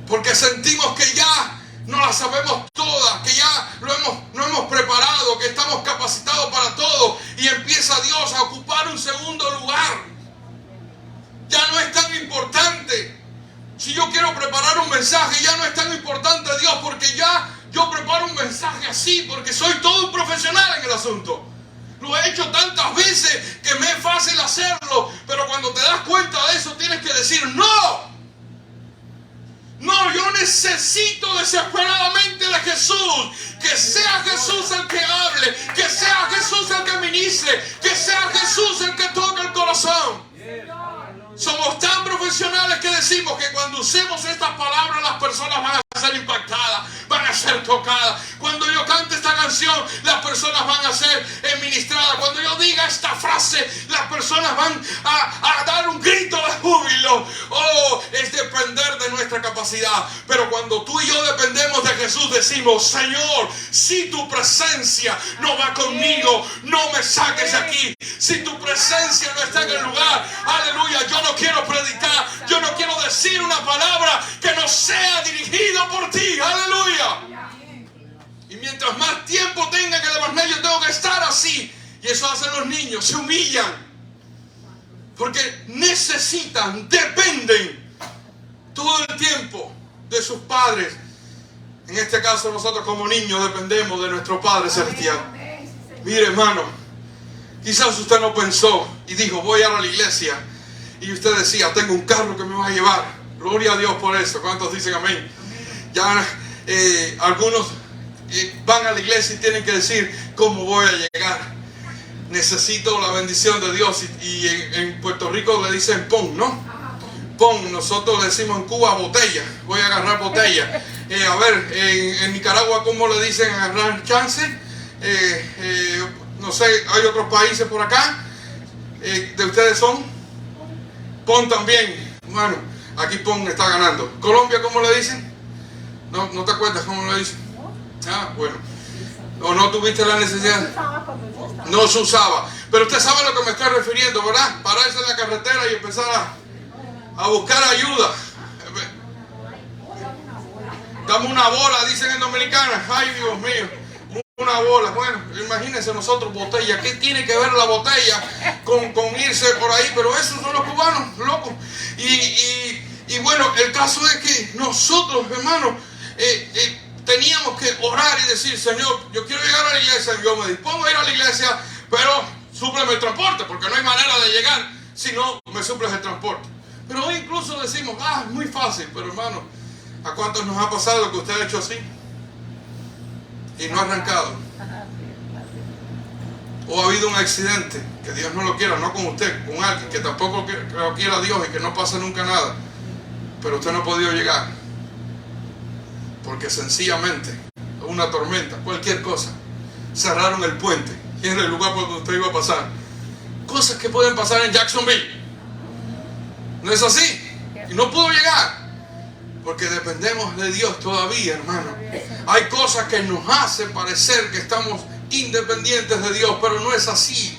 porque sentimos que ya no la sabemos todas, que ya no hemos preparado, que estamos capacitados para todo, y empieza Dios a ocupar un segundo lugar. Ya no es tan importante. Si yo quiero preparar un mensaje, ya no es tan importante Dios, porque ya yo preparo un mensaje así, porque soy todo un profesional en el asunto. Lo he hecho tantas veces que me es fácil hacerlo, pero cuando te das cuenta de eso tienes que decir no, yo necesito desesperadamente de Jesús. Que sea Jesús el que hable, que sea Jesús el que ministre, que sea Jesús el que toque el corazón. Somos tan profesionales que decimos que cuando usemos estas palabras las personas van a ser impactadas, van a ser tocadas. Cuando yo cante esta canción, las personas van a ser ministradas. Cuando yo diga esta frase, las personas van a dar un grito de júbilo. Oh, es depender de nuestra capacidad. Pero cuando tú y yo dependemos de Jesús, decimos: Señor, si tu presencia no va conmigo, no me saques de aquí. Si tu presencia no está en el lugar, aleluya, yo no quiero predicar, yo no quiero decir una palabra que no sea dirigida por ti, aleluya. Y mientras más tiempo tenga que el evangelio, tengo que estar así. Y eso hacen los niños, se humillan, porque necesitan, dependen todo el tiempo de sus padres. En este caso, nosotros como niños dependemos de nuestro Padre Celestial. Mire, hermano, quizás usted no pensó y dijo: voy a ir a la iglesia, y usted decía: tengo un carro que me va a llevar. Gloria a Dios por eso. ¿Cuántos dicen amén? Ya algunos van a la iglesia y tienen que decir: ¿cómo voy a llegar? Necesito la bendición de Dios. Y en Puerto Rico le dicen pon, ¿no? Pon. Nosotros le decimos en Cuba botella. Voy a agarrar botella. A ver, en Nicaragua, ¿cómo le dicen agarrar chance? No sé, hay otros países por acá. ¿De ustedes son? Pon también. Bueno, aquí pon está ganando. ¿Colombia cómo le dicen? No te acuerdas cómo le dicen. Ah, bueno. ¿O no tuviste la necesidad? No se usaba. Pero usted sabe a lo que me estoy refiriendo, ¿verdad? Pararse en la carretera y empezar a buscar ayuda. Dame una bola, dicen en Dominicana. Ay, Dios mío, una bola. Bueno, imagínense nosotros, botella. ¿Qué tiene que ver la botella con irse por ahí? Pero esos son los cubanos, locos. Y bueno, el caso es que nosotros, hermanos, teníamos que orar y decir: Señor, yo quiero llegar a la iglesia, yo me dispongo a ir a la iglesia, pero súpleme el transporte, porque no hay manera de llegar si no me suples el transporte. Pero hoy incluso decimos: es muy fácil. Pero hermano, ¿a cuántos nos ha pasado que usted ha hecho así y no ha arrancado? O ha habido un accidente, que Dios no lo quiera, no con usted, con alguien que tampoco lo quiera Dios y que no pasa nunca nada, pero usted no ha podido llegar porque sencillamente una tormenta, cualquier cosa, cerraron el puente y era el lugar por donde usted iba a pasar. Cosas que pueden pasar en Jacksonville. ¿No es así? Y no pudo llegar porque dependemos de Dios todavía, hermano. Hay cosas que nos hacen parecer que estamos independientes de Dios, pero no es así.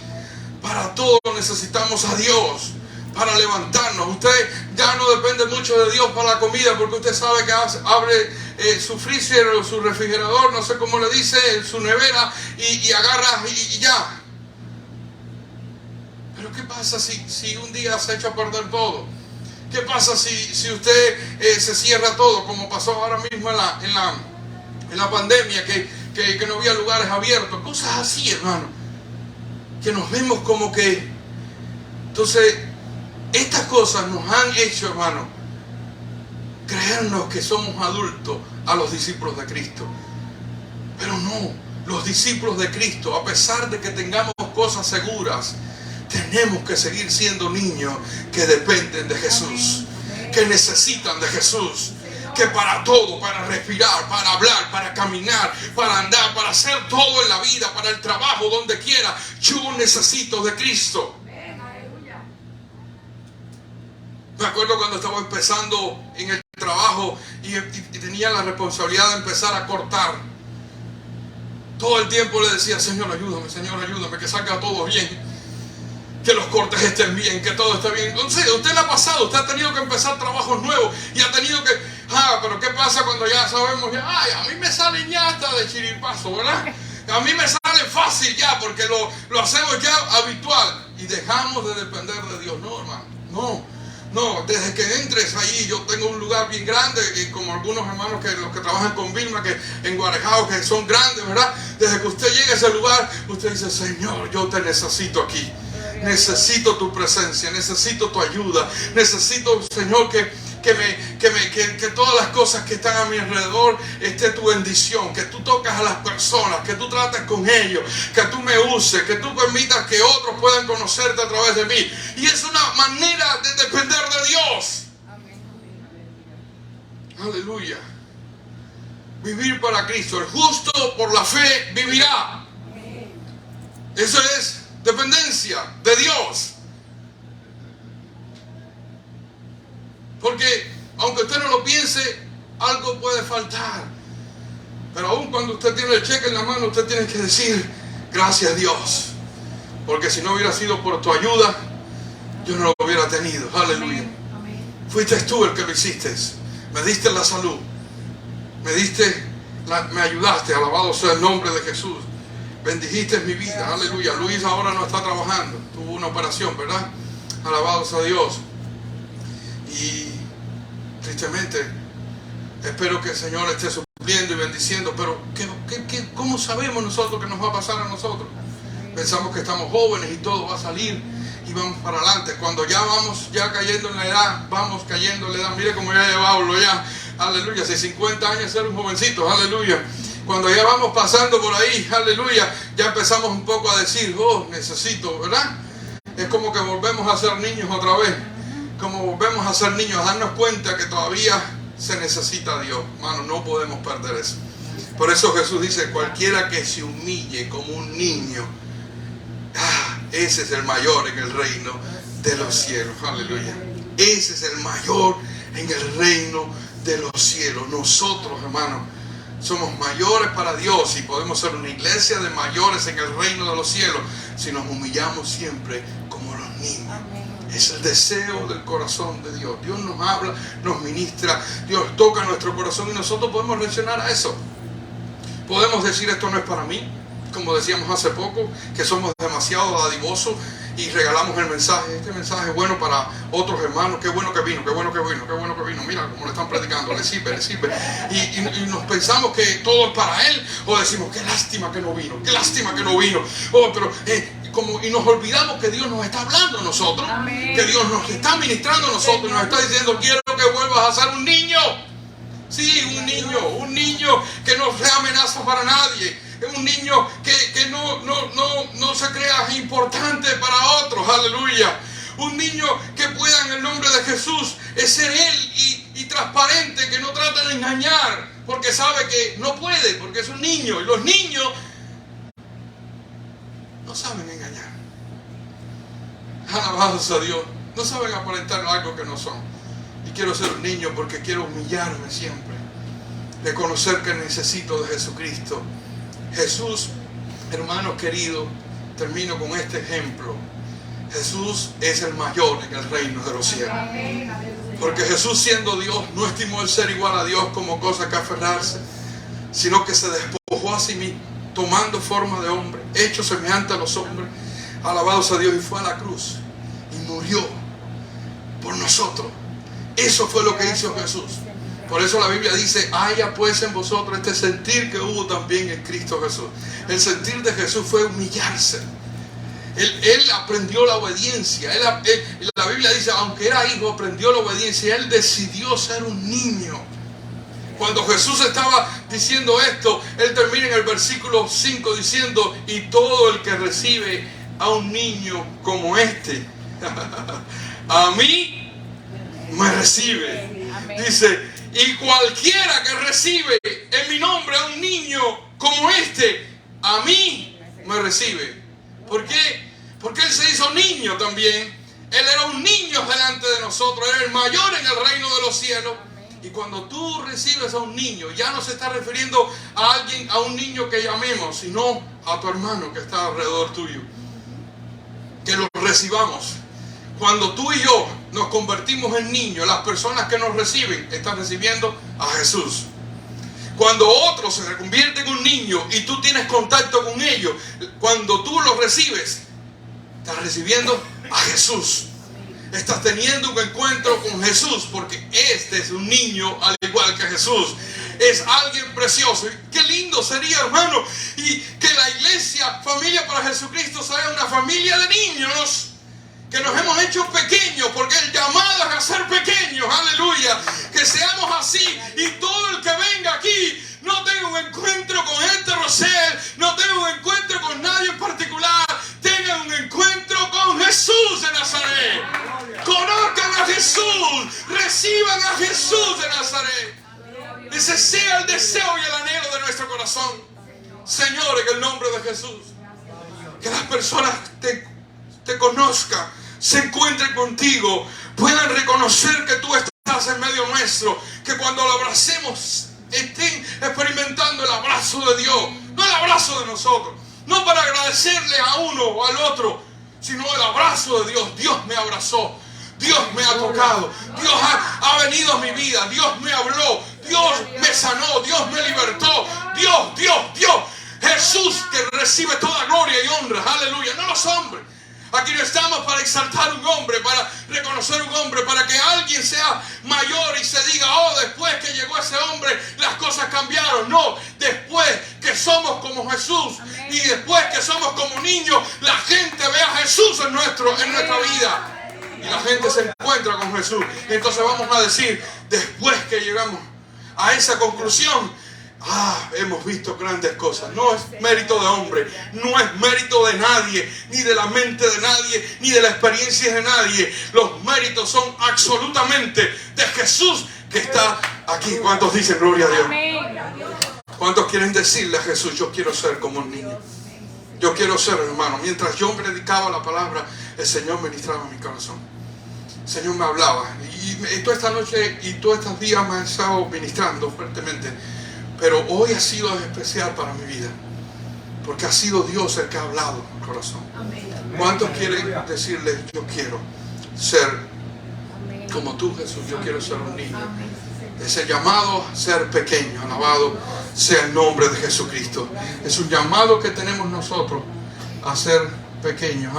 Para todo necesitamos a Dios para levantarnos. Usted ya no depende mucho de Dios para la comida, porque usted sabe que abre su freezer o su refrigerador, no sé cómo le dice, su nevera, y agarra y ya. Pero ¿qué pasa si un día se echa a perder todo? ¿Qué pasa si usted se cierra todo, como pasó ahora mismo en la pandemia, que no había lugares abiertos? Cosas así, hermano, que nos vemos como que... Entonces, estas cosas nos han hecho, hermano, creernos que somos adultos a los discípulos de Cristo. Pero no, los discípulos de Cristo, a pesar de que tengamos cosas seguras, tenemos que seguir siendo niños que dependen de Jesús, que necesitan de Jesús, que para todo, para respirar, para hablar, para caminar, para andar, para hacer todo en la vida, para el trabajo, donde quiera, yo necesito de Cristo. Me acuerdo cuando estaba empezando en el trabajo y tenía la responsabilidad de empezar a cortar. Todo el tiempo le decía: Señor, ayúdame, que salga todo bien, que los cortes estén bien, que todo esté bien. Entonces, usted le ha pasado, usted ha tenido que empezar trabajos nuevos y ha tenido que... pero ¿qué pasa cuando ya sabemos? A mí me salen ya hasta de chiripazo, ¿verdad? A mí me sale fácil ya, porque lo hacemos ya habitual y dejamos de depender de Dios. No, hermano, no, desde que entres ahí, yo tengo un lugar bien grande, y como algunos hermanos los que trabajan con Vilma, que en Guarejao, que son grandes, ¿verdad? Desde que usted llegue a ese lugar, usted dice: Señor, yo te necesito aquí. Necesito tu presencia, necesito tu ayuda, necesito, Señor, que todas las cosas que están a mi alrededor esté tu bendición, que tú tocas a las personas, que tú trates con ellos, que tú me uses, que tú permitas que otros puedan conocerte a través de mí. Y es una manera de depender de Dios. Aleluya. Vivir para Cristo. El justo por la fe vivirá. Eso es dependencia de Dios. Porque aunque usted no lo piense, algo puede faltar. Pero aún cuando usted tiene el cheque en la mano, usted tiene que decir: gracias, Dios. Porque si no hubiera sido por tu ayuda, yo no lo hubiera tenido. Aleluya. Fuiste tú el que lo hiciste. Me diste la salud. Me ayudaste. Alabado sea el nombre de Jesús. Bendijiste mi vida. Aleluya. Luis ahora no está trabajando. Tuvo una operación, ¿verdad? Alabado sea Dios. Y tristemente espero que el Señor esté supliendo y bendiciendo. Pero ¿cómo sabemos nosotros que nos va a pasar a nosotros? Pensamos que estamos jóvenes y todo va a salir y vamos para adelante. Cuando ya vamos cayendo en la edad, vamos cayendo en la edad. Mire cómo ya llevamos ya, aleluya, hace 50 años ser un jovencito, aleluya. Cuando ya vamos pasando por ahí, aleluya, ya empezamos un poco a decir: necesito, ¿verdad? Es como que volvemos a ser niños otra vez. Como volvemos a ser niños, a darnos cuenta que todavía se necesita a Dios. Hermano, no podemos perder eso. Por eso Jesús dice: cualquiera que se humille como un niño, ese es el mayor en el reino de los cielos. Aleluya. Ese es el mayor en el reino de los cielos. Nosotros, hermanos, somos mayores para Dios y podemos ser una iglesia de mayores en el reino de los cielos si nos humillamos siempre como los niños. Es el deseo del corazón de Dios. Dios nos habla, nos ministra, Dios toca nuestro corazón y nosotros podemos reaccionar a eso. Podemos decir, esto no es para mí, como decíamos hace poco, que somos demasiado dadivosos y regalamos el mensaje. Este mensaje es bueno para otros hermanos. Qué bueno que vino, qué bueno que vino, qué bueno que vino. Mira cómo le están predicando, le sirve, le sirve. Y nos pensamos que todo es para él, o decimos, qué lástima que no vino, qué lástima que no vino. Y nos olvidamos que Dios nos está hablando a nosotros. Amén. Que Dios nos está ministrando a nosotros, nos está diciendo, quiero que vuelvas a ser un niño. Sí, un niño que no sea amenaza para nadie. Un niño que no se crea importante para otros. Aleluya. Un niño que pueda en el nombre de Jesús ser él y transparente, que no trate de engañar, porque sabe que no puede, porque es un niño. Y los niños no saben engañar. Alabados a Dios. No saben aparentar algo que no son. Y quiero ser un niño porque quiero humillarme siempre. Reconocer que necesito de Jesucristo. Jesús, hermanos queridos, termino con este ejemplo. Jesús es el mayor en el reino de los cielos. Porque Jesús, siendo Dios, no estimó el ser igual a Dios como cosa que aferrarse, sino que se despojó a sí mismo, tomando forma de hombre, hecho semejante a los hombres. Alabados a Dios, y fue a la cruz y murió por nosotros. Eso fue lo que hizo Jesús. Por eso la Biblia dice, haya pues en vosotros este sentir que hubo también en Cristo Jesús. El sentir de Jesús fue humillarse. Él aprendió la obediencia. La Biblia dice, aunque era hijo, aprendió la obediencia. Él decidió ser un niño. Cuando Jesús estaba diciendo esto, Él termina en el versículo 5 diciendo, y todo el que recibe a un niño como este, a mí me recibe. Dice, y cualquiera que recibe en mi nombre a un niño como este, a mí me recibe. ¿Por qué? Porque Él se hizo niño también. Él era un niño delante de nosotros. Era el mayor en el reino de los cielos. Y cuando tú recibes a un niño, ya no se está refiriendo a alguien, a un niño que llamemos, sino a tu hermano que está alrededor tuyo. Que lo recibamos. Cuando tú y yo nos convertimos en niños, las personas que nos reciben están recibiendo a Jesús. Cuando otros se convierten en un niño y tú tienes contacto con ellos, cuando tú los recibes, estás recibiendo a Jesús. Estás teniendo un encuentro con Jesús, porque este es un niño al igual que Jesús. Es alguien precioso. Qué lindo sería, hermano, y que la iglesia, Familia para Jesucristo, sea una familia de niños que nos hemos hecho pequeños, porque el llamado es a ser pequeños. Aleluya. Que seamos así, y todo el que venga aquí no tenga un encuentro con este Rosel, no tenga un encuentro con nadie en particular, tenga un encuentro con Jesús de Nazaret. Conozcan a Jesús, reciban a Jesús de Nazaret. Ese sea el deseo y el anhelo de nuestro corazón, Señor, en el nombre de Jesús. Que las personas te conozcan, se encuentren contigo, puedan reconocer que tú estás en medio nuestro, que cuando lo abracemos estén experimentando el abrazo de Dios, no el abrazo de nosotros, no para agradecerle a uno o al otro, sino el abrazo de Dios. Dios me abrazó, Dios me ha tocado, Dios ha venido a mi vida, Dios me habló, Dios me sanó, Dios me libertó, Dios, Jesús, que recibe toda gloria y honra, aleluya, no los hombres. Aquí no estamos para exaltar un hombre, para reconocer un hombre, para que alguien sea mayor y se diga, oh, después que llegó ese hombre las cosas cambiaron. No, después que somos como Jesús, amén, y después que somos como niños, la gente ve a Jesús en nuestra vida. Y la gente se encuentra con Jesús. Y entonces vamos a decir, después que llegamos a esa conclusión, hemos visto grandes cosas. No es mérito de hombre, no es mérito de nadie, ni de la mente de nadie, ni de la experiencia de nadie. Los méritos son absolutamente de Jesús que está aquí. ¿Cuántos dicen gloria a Dios? ¿Cuántos quieren decirle a Jesús, yo quiero ser como un niño? Yo quiero ser, hermano. Mientras yo predicaba la palabra, el Señor ministraba mi corazón. El Señor me hablaba. Y toda esta noche y todos estos días me ha estado ministrando fuertemente. Pero hoy ha sido especial para mi vida, porque ha sido Dios el que ha hablado en el corazón. ¿Cuántos quieren decirle, yo quiero ser como tú, Jesús? Yo quiero ser un niño. Ese llamado a ser pequeño, alabado sea el nombre de Jesucristo. Es un llamado que tenemos nosotros a ser pequeños.